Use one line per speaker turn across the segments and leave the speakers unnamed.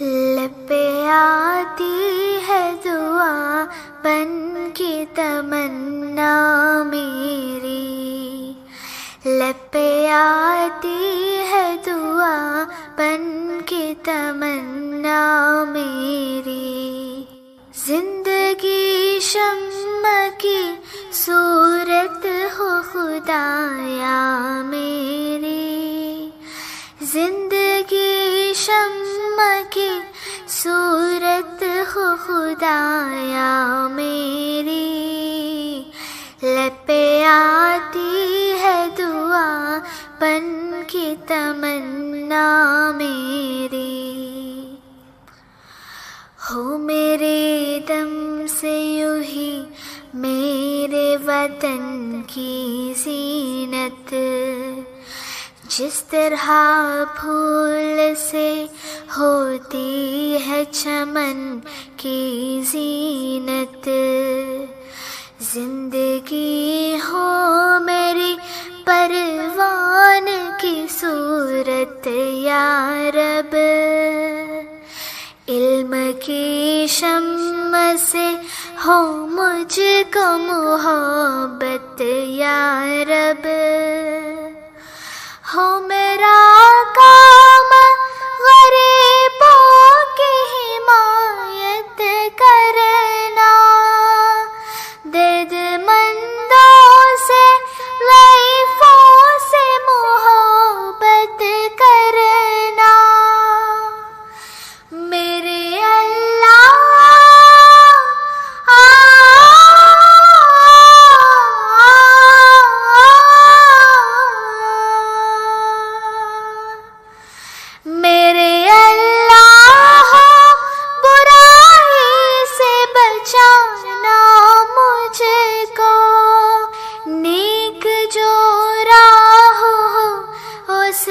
لب پہ آتی ہے دعا بن کے تمنا میری، لب پہ آتی ہے دعا بن کے تمنا میری، زندگی شمع کی صورت ہو خدایا میری، زندگی شمع کی صورت ہو خدایا میری، لب پہ آتی ہے دعا بن کے تمنا میری، ہو میرے دم سے یوں ہی میرے وطن کی زینت، جس طرح پھول سے ہوتی ہے چمن کی زینت، زندگی ہو میری پروان کی صورت یا رب، علم کی شمع سے ہو مجھ کو محبت یا رب، ہو میرا کام غریبوں کی حمایت کرنا، درد مندوں سے ضعیفوں سے محبت کرنا، میرے اللہ میرے اللہ برائی سے بچانا مجھ کو، نیک جو راہ ہو اس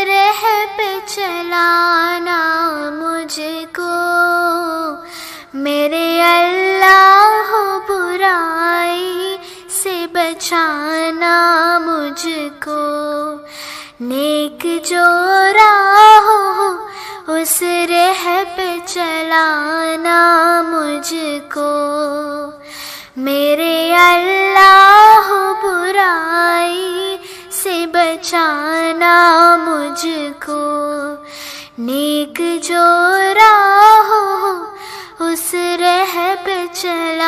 راہ پہ چلانا مجھ کو، میرے اللہ برائی سے بچانا مجھ کو، نیک جو راہ ہو اس راہ پہ چلانا مجھ کو، میرے اللہ برائی سے بچانا مجھ کو، نیک جو راہ ہو اس راہ پہ چلانا